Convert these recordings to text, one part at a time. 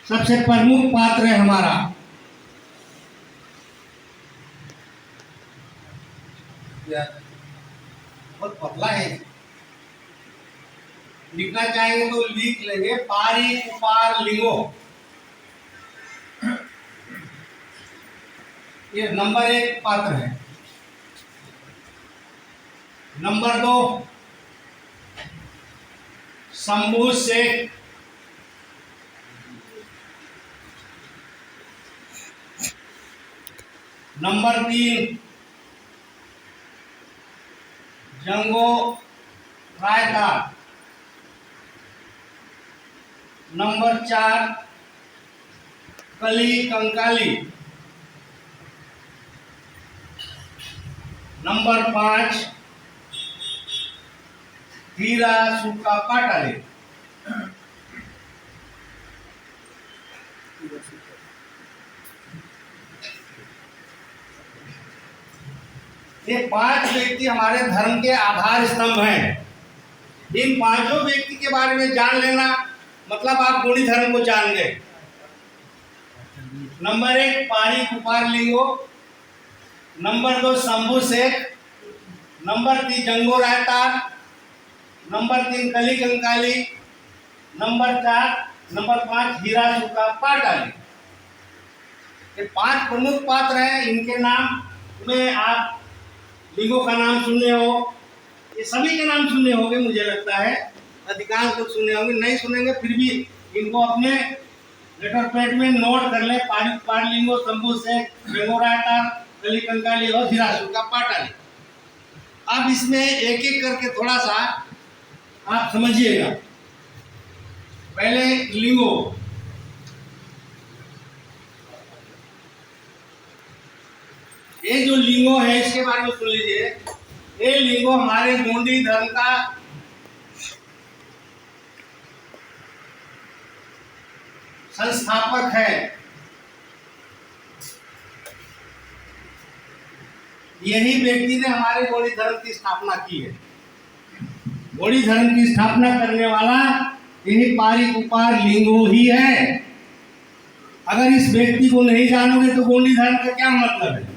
सबसे प्रमुख पात्र है हमारा। बहुत पतला है, लिखना चाहेंगे तो लिख लेंगे। पारी उपार लिंगो, ये नंबर 1 पात्र है। नंबर 2 शंभू शेख। नंबर 3 जंगो रायता। नंबर 4 कली कंकाली। नंबर 5 हीरा सूखा पाटाले। ये 5 व्यक्ति हमारे धर्म के आधार स्तंभ हैं। इन 5 व्यक्ति के बारे में जान लेना मतलब आप गौड़ी धर्म को जान गए। नंबर 1 पारी कुपार लिंगो। नंबर 2 शंभू शेख। नंबर 3 जंगो रायता। नंबर 3 कली कंकाली। नंबर 5 हीरा सूखा पाटाली। ये 5 प्रमुख पात्र हैं। इनके नाम में आप लिंगों का नाम सुने हो, ये सभी के नाम सुने होंगे, मुझे लगता है अधिकांश लोग सुने होंगे। नहीं सुनेंगे फिर भी इनको अपने लेटर पैड में नोट कर ले। पारी लिंगो, शंभू शेख, जंगो रायता, कली कंकाली और हीरा सूखा पाटाली। अब इसमें एक एक करके थोड़ा सा आप समझिएगा। पहले लिंगो, ये जो लिंगो है इसके बारे में सुन लीजिए। ये लिंगो हमारे गोंडी धर्म का संस्थापक है। यही व्यक्ति ने हमारे गौड़ी धर्म की स्थापना की है। गौड़ी धर्म की स्थापना करने वाला यही पारी कुपार लिंगो ही है। अगर इस व्यक्ति को नहीं जानोगे तो गौड़ी धर्म का क्या मतलब है?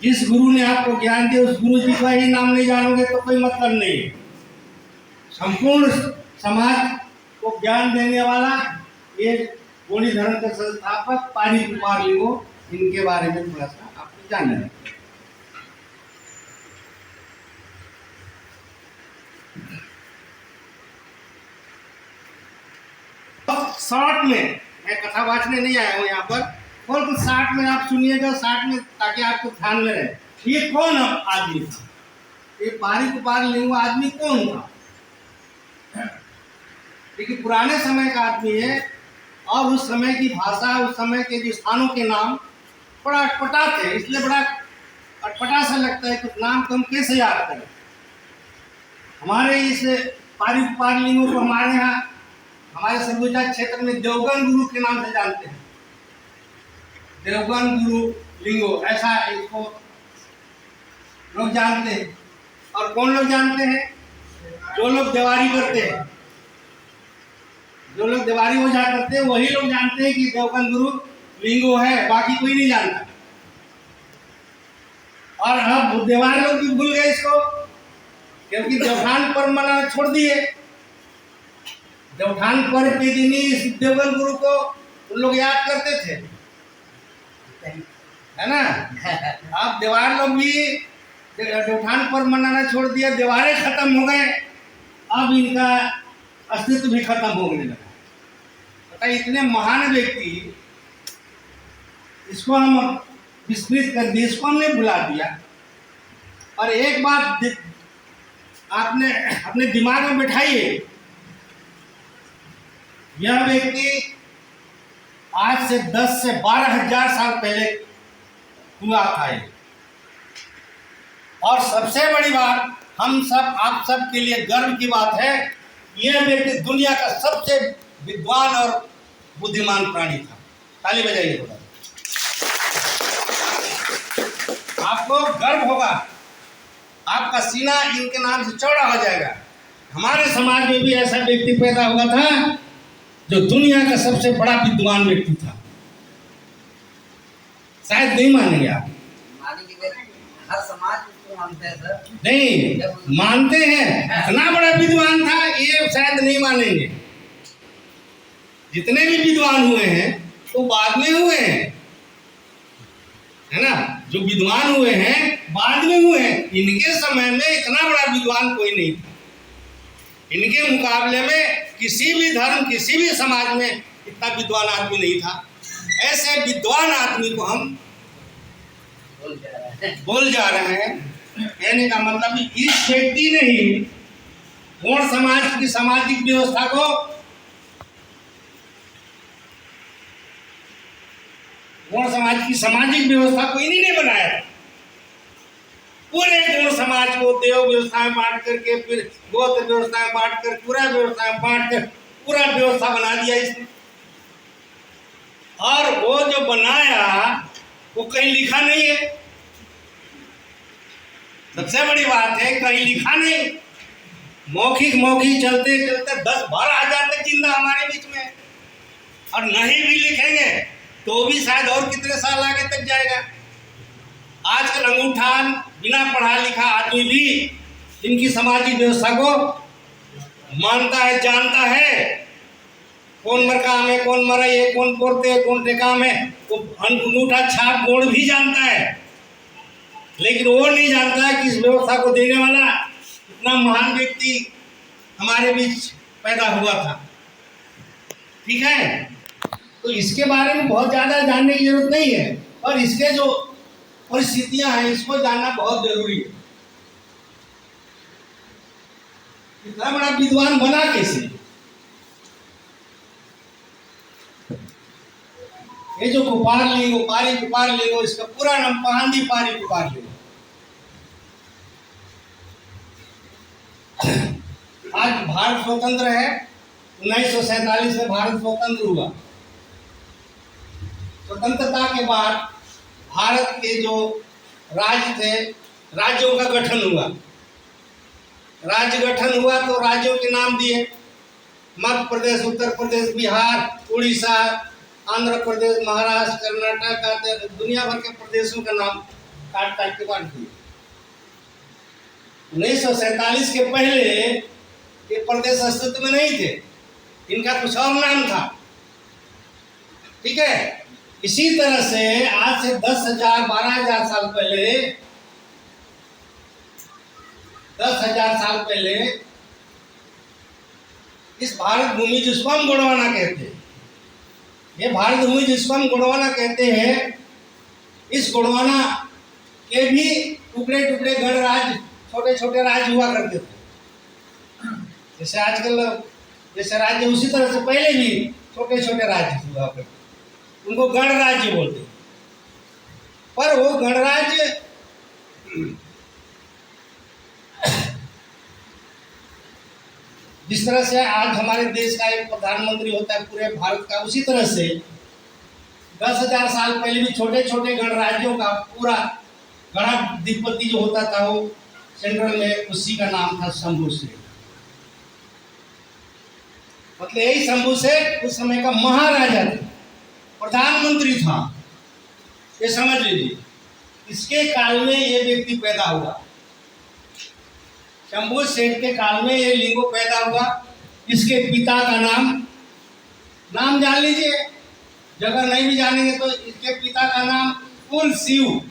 जिस गुरु ने आपको ज्ञान दिया उस गुरु जी का ही नाम नहीं जानोगे तो कोई मतलब नहीं है। संपूर्ण समाज को ज्ञान देने वाला ये गौड़ी धर्म के संस्थापक पारी कुपार लिंगो, इनके बारे में थोड़ा सा आपको जानना है। शॉर्ट में, मैं कथा वाचने नहीं आया हूँ यहाँ पर, और कुछ 60 में आप सुनिएगा, 60 में, ताकि आपको ध्यान में रहे। ये कौन आदमी था? ये पारी कुपार लिंगो आदमी कौन था? देखिए पुराने समय का आदमी है और उस समय की भाषा, उस समय के जो स्थानों के नाम बड़ा अटपटा थे, इसलिए बड़ा अटपटा सा लगता है। कुछ नाम तो हम कैसे याद करें? हमारे इस पारी कुपार लिंगो को हमारे यहाँ, हमारे सरगुजा क्षेत्र में देवगन गुरु के नाम से जानते हैं। देवगन गुरु लिंगो, ऐसा इसको लोग जानते हैं। और कौन लोग जानते हैं? जो लोग देवारी करते हैं, जो लोग देवारी ओझा करते हैं वही लोग जानते हैं कि देवगन गुरु लिंगो है, बाकी कोई नहीं जानता। और अब देवारी लोग भी भूल गए इसको, क्योंकि देवठान पर्व मनाना छोड़ दिए। देवठान पर्व के दिन ही इस देवगन गुरु को उन लोग याद करते थे, है ना। अब देवार लोग भी देवठान पर्व मनाना छोड़ दिया, देवारे खत्म हो गए, अब इनका अस्तित्व भी खत्म होने लगा। पता इतने महान व्यक्ति, इसको हम विस्मृत कर दिए, इसको हमने भुला दिया। और एक बात आपने अपने दिमाग में बैठाइए, यह व्यक्ति आज से 10 से 12,000 साल पहले हुआ था ये। और सबसे बड़ी बात, हम सब, आप सब के लिए गर्व की बात है, यह व्यक्ति दुनिया का सबसे विद्वान और बुद्धिमान प्राणी था। ताली बजाइए थोड़ा। आपको गर्व होगा, आपका सीना इनके नाम से चौड़ा हो जाएगा। हमारे समाज में भी ऐसा व्यक्ति पैदा हुआ था जो दुनिया का सबसे बड़ा विद्वान व्यक्ति था। शायद नहीं मानेंगे आप। हर समाज उसको मानते हैं सर। नहीं मानते हैं, इतना बड़ा विद्वान था ये शायद नहीं मानेंगे। जितने भी विद्वान हुए हैं वो बाद में हुए हैं, है ना। जो विद्वान हुए हैं बाद में हुए हैं। इनके समय में इतना बड़ा विद्वान कोई नहीं था। इनके मुकाबले में किसी भी धर्म, किसी भी समाज में इतना विद्वान आदमी नहीं था। ऐसे विद्वान आदमी को हम बोल जा रहे हैं। कहने का मतलब इस व्यक्ति ने ही गौड़ समाज की सामाजिक व्यवस्था को गौड़ समाज की सामाजिक व्यवस्था को इन्हीं ने बनाया था। पूरे गौड़ समाज को देव व्यवस्था में बांट करके, फिर गोत्र व्यवस्था में बांट कर, पूरा व्यवस्था में बांट कर पूरा व्यवस्था बना दिया इसने। और वो जो बनाया वो कहीं लिखा नहीं है। सबसे बड़ी बात है, कहीं लिखा नहीं। मौखिक चलते चलते 10-12 हजार तक जिंदा हमारे बीच में, और नहीं भी लिखेंगे तो भी शायद और कितने साल आगे तक जाएगा। आजकल अंगूठान बिना पढ़ा लिखा आदमी भी इनकी सामाजिक व्यवस्था को मानता है, जानता है। कौन मर काम है, कौन मरा है, कौन पोरते है, कौन टेकाम है, वो अंगूठा छाप गोड़ भी जानता है। लेकिन वो नहीं जानता है कि इस व्यवस्था को देने वाला इतना महान व्यक्ति हमारे बीच पैदा हुआ था। ठीक है, तो इसके बारे में बहुत ज़्यादा जानने की जरूरत नहीं है, और इसके जो परिस्थितियां हैं इसको जानना बहुत जरूरी है। इतना बड़ा विद्वान बना कैसे? ये जो कुपारलिंगो, पारी कुपारलिंगो, इसका पूरा नाम पांदी पारी कुपारलिंगो। आज भारत स्वतंत्र है। 1947 में भारत स्वतंत्र हुआ। स्वतंत्रता के बाद भारत के जो राज्य थे, राज्यों का गठन हुआ। राज्य गठन हुआ तो राज्यों के नाम दिए। मध्य प्रदेश, उत्तर प्रदेश, बिहार, उड़ीसा, आंध्र प्रदेश, महाराष्ट्र, कर्नाटक, दुनिया भर के प्रदेशों का नाम काट काट के बांट दिए। 1947 के पहले ये प्रदेश अस्तित्व में नहीं थे, इनका कुछ और नाम था। ठीक है, इसी तरह से आज से 10,000 12,000 साल पहले, 10,000 साल पहले इस भारत भूमि जिसको हम गोंडवाना कहते हैं, ये भारत भूमि जिसको हम गोंडवाना कहते हैं, इस गोंडवाना के भी टुकड़े टुकड़े गणराज्य, छोटे छोटे राज्य हुआ करते थे। जैसे आजकल जैसे राज्य, उसी तरह से पहले भी छोटे छोटे राज्य हुआ करते, उनको गणराज्य बोलते। पर वो गणराज्य जिस तरह से आज हमारे देश का एक प्रधानमंत्री होता है पूरे भारत का, उसी तरह से 10,000 साल पहले भी छोटे छोटे गणराज्यों का पूरा गणाधिपति जो होता था वो सेंट्रल में, उसी का नाम था शंभू सेठ। मतलब यही शंभू सेठ उस समय का महाराजा था, प्रधानमंत्री था। ये समझ लीजिए, इसके काल में ये व्यक्ति पैदा हुआ। शंभू सेठ के काल में ये लिंगो पैदा हुआ। इसके पिता का नाम जान लीजिए, अगर नहीं भी जानेंगे तो इसके पिता का नाम कुलशिव।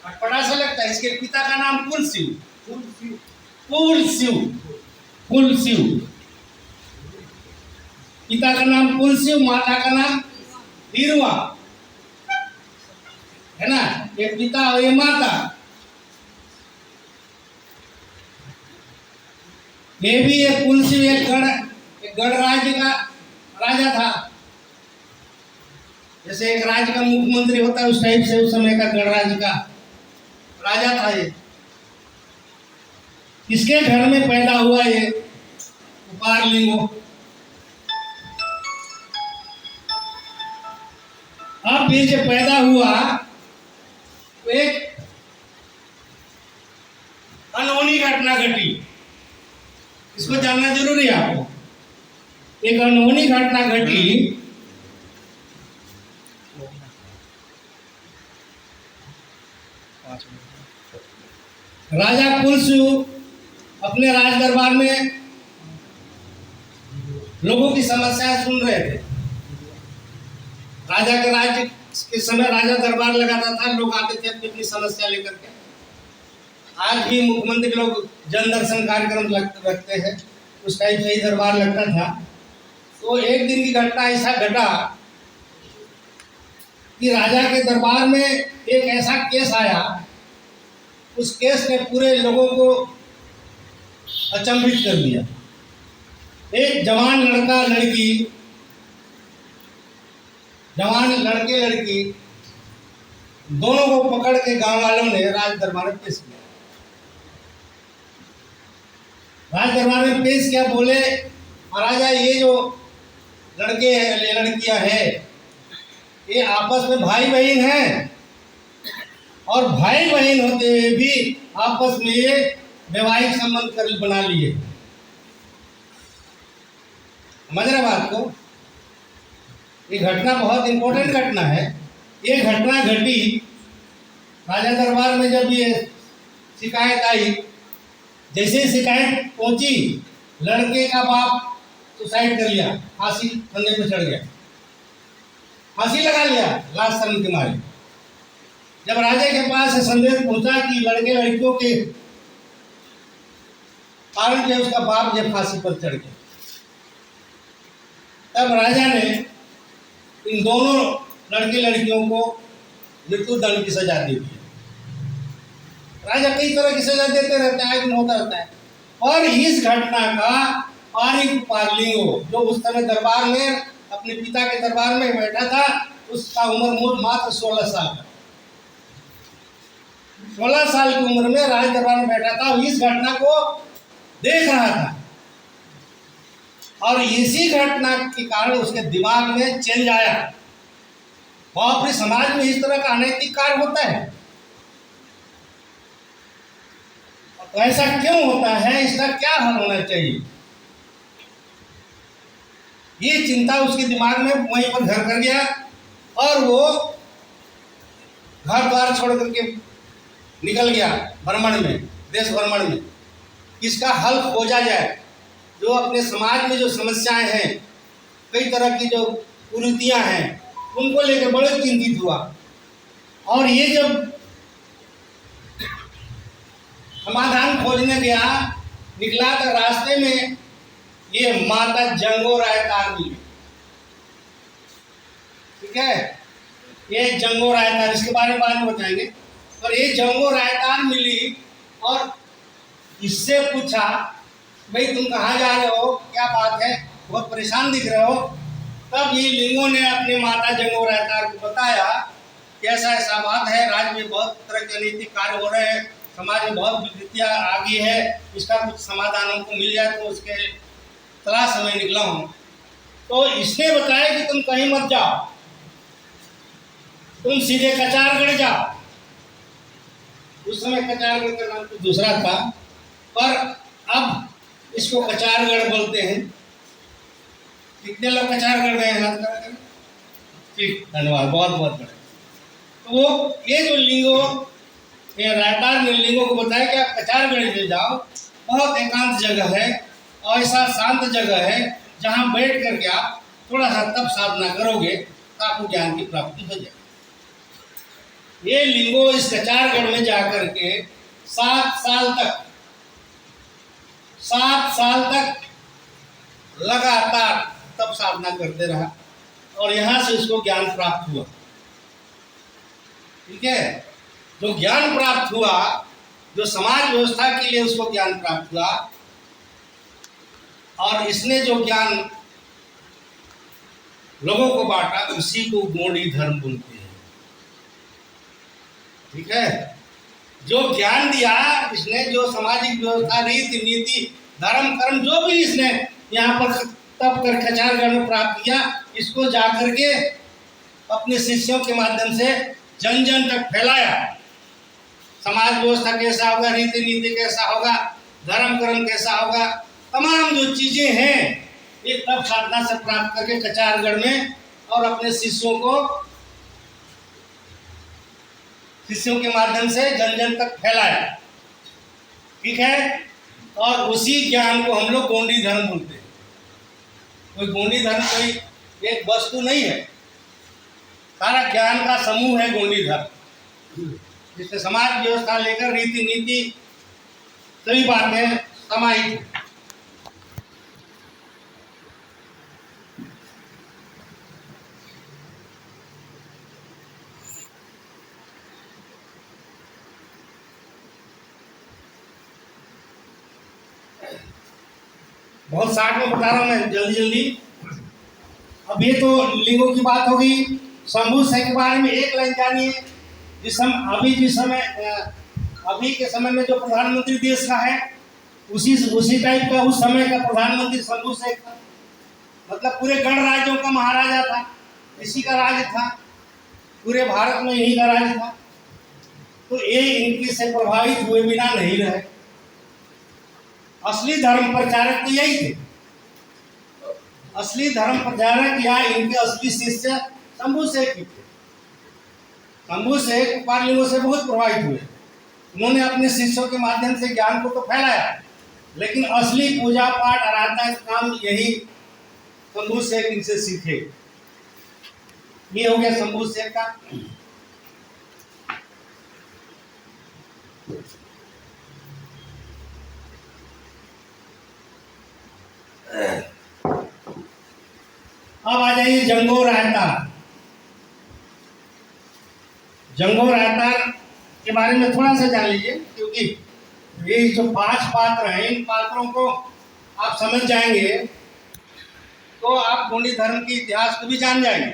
अटपटा सा लगता है, इसके पिता का नाम कुलशिव। पिता का नाम कुलशिव, माता का नाम हीरवा, है ना। ये पिता और ये माता। ये भी एक कुलशिव एक गणराज्य का राजा था। जैसे एक राज्य का मुख्यमंत्री होता है, उस टाइप से उस समय का गणराज्य का राजा था ये। इसके घर में पैदा हुआ ये कुपारलिंगो। अब ये जब पैदा हुआ तो एक अनहोनी घटना घटी। इसको जानना जरूरी है आपको। एक अनहोनी घटना घटी। राजा कुलसु अपने राज दरबार में लोगों की समस्याएं सुन रहे थे। राजा के राज्य के समय राजा दरबार लगाता था, लोग आते थे अपनी अपनी समस्या लेकर के। आज भी मुख्यमंत्री लोग जन दर्शन कार्यक्रम रखते हैं, उस टाइप से ही दरबार लगता था। तो एक दिन की घटना ऐसा घटा कि राजा के दरबार में एक ऐसा केस आया, उस केस ने पूरे लोगों को अचंभित कर दिया। एक जवान लड़के लड़की दोनों को पकड़ के गांव वालों ने राज दरबार में पेश किया। राज दरबार में पेश किया, बोले महाराजा ये जो लड़के हैं लड़कियां हैं, ये आपस में भाई बहन हैं, और भाई बहन होते हुए भी आपस में ये वैवाहिक संबंध कर बना लिए। समझ रहे बात को? ये घटना बहुत इंपॉर्टेंट घटना है। ये घटना घटी राजा दरबार में। जब ये शिकायत आई, जैसे शिकायत पहुंची, लड़के का बाप सुसाइड कर लिया, फांसी फंदे पे चढ़ गया, फांसी लगा लिया लाश शर्म के मारे। जब राजा के पास संदेश पहुंचा कि लड़के लड़कियों के कारण से उसका बाप जब फांसी पर चढ़ गया, तब राजा ने इन दोनों लड़के लड़कियों को मृत्यु दंड की सजा दे दी। राजा कई तरह की सजा देते रहते हैं, आगे होता रहता है। और इस घटना का पारिक पारलिंगो, जो उस समय दरबार में अपने पिता के दरबार में बैठा था, उसका उम्र मात्र 16 साल का। 16 साल की उम्र में राज दरबार में बैठा था, इस घटना को देख रहा था। और इसी घटना के कारण उसके दिमाग में चेंज आया। बाप रे, समाज में इस तरह का अनैतिक कार्य होता है, तो ऐसा क्यों होता है, इसका क्या हल होना चाहिए? ये चिंता उसके दिमाग में वहीं पर घर कर गया, और वो घर द्वार छोड़ करके निकल गया भ्रमण में, देश भ्रमण में। इसका हल खोजा जाए। जो अपने समाज में जो समस्याएं हैं, कई तरह की जो कुरीतियां हैं, उनको लेकर बड़े चिंतित हुआ। और ये जब समाधान खोजने गया, निकला तो रास्ते में ये माता जंगो रायतार मिली। ठीक है, ये जंगो रायतार, इसके बारे में बाद में बताएंगे। पर ये जंगो रायतार मिली और इससे पूछा, भाई तुम कहाँ जा रहे हो, क्या बात है, बहुत परेशान दिख रहे हो। तब ये लिंगो ने अपने माता जंगो रायतार को बताया कि ऐसा ऐसा बात है, राज्य में बहुत तरह के अनैतिक कार्य हो रहे हैं, समाज में बहुत विकृतियाँ आ गई है, इसका कुछ समाधान हमको मिल जाए, तो उसके तलाश में निकला हूँ। तो इसने बताया कि तुम कहीं मत जाओ, तुम सीधे कचारगढ़ जाओ। उस समय कचारगढ़ का नाम तो दूसरा था, पर अब इसको कचारगढ़ बोलते हैं। कितने लोग कचारगढ़ गए हैं? ठीक, धन्यवाद, बहुत बहुत बड़े। तो वो ये जो लिंगो, ये रायतार ने लिंगो को बताया कि आप कचारगढ़ ले जाओ, बहुत एकांत जगह है और ऐसा शांत जगह है जहाँ बैठ करके आप थोड़ा सा तप साधना करोगे तो आपको ज्ञान की प्राप्ति हो जाएगी। ये लिंगो इस कचारगढ़ में जाकर के 7 साल तक लगातार तप साधना करते रहा, और यहाँ से उसको ज्ञान प्राप्त हुआ। ठीक है, जो ज्ञान प्राप्त हुआ, जो समाज व्यवस्था के लिए उसको ज्ञान प्राप्त हुआ, और इसने जो ज्ञान लोगों को बांटा, उसी को गौड़ी धर्म बोलते हैं। ठीक है, जो ज्ञान दिया इसने, जो सामाजिक व्यवस्था, रीति नीति, धर्म कर्म, जो भी इसने यहाँ पर तप कर कचारगढ़ में प्राप्त किया, इसको जाकर के अपने शिष्यों के माध्यम से जन जन तक फैलाया। समाज व्यवस्था कैसा होगा, रीति नीति कैसा होगा, धर्म कर्म कैसा होगा, तमाम जो चीजें हैं ये तब साधना से प्राप्त करके कचारगढ़ में और अपने शिष्यों के माध्यम से जन जन तक फैलाया। ठीक है, और उसी ज्ञान को हम लोग गोंडी धर्म बोलते हैं। कोई गोंडी धर्म कोई एक वस्तु नहीं है, सारा ज्ञान का समूह है गोंडी धर्म, जिसमें समाज व्यवस्था लेकर रीति नीति सभी बातें समाहित हैं। बहुत शार्ट में बता रहा हूं मैं, जल्दी जल्दी। अब ये तो लिंगों की बात हो गई। शंभू से के बारे में एक लाइन जानिए। अभी के समय में जो प्रधानमंत्री देश का है, उसी टाइप का उस समय का प्रधानमंत्री शंभू शेख था। मतलब पूरे गण राज्यों का महाराजा था, इसी का राज था, पूरे भारत में यही का राज था। तो ये इनके से प्रभावित हुए बिना नहीं रहे। असली धर्म प्रचारक तो यही थे। असली धर्म प्रचारक या इनके असली शिष्य शंभू शेख ही थे। शंभू शेख पालियों से बहुत प्रभावित हुए। उन्होंने अपने शिष्यों के माध्यम से ज्ञान को तो फैलाया, लेकिन असली पूजा पाठ आराधना का काम यही शंभू शेख इनसे सीखे। ये हो गया शंभू शेख का। अब आ जाइए जंगो रायतार। जंगो रायतार के बारे में थोड़ा सा जान लीजिए, क्योंकि ये जो 5 पात्र हैं, इन पात्रों को आप समझ जाएंगे तो आप गोंडी धर्म के इतिहास को भी जान जाएंगे।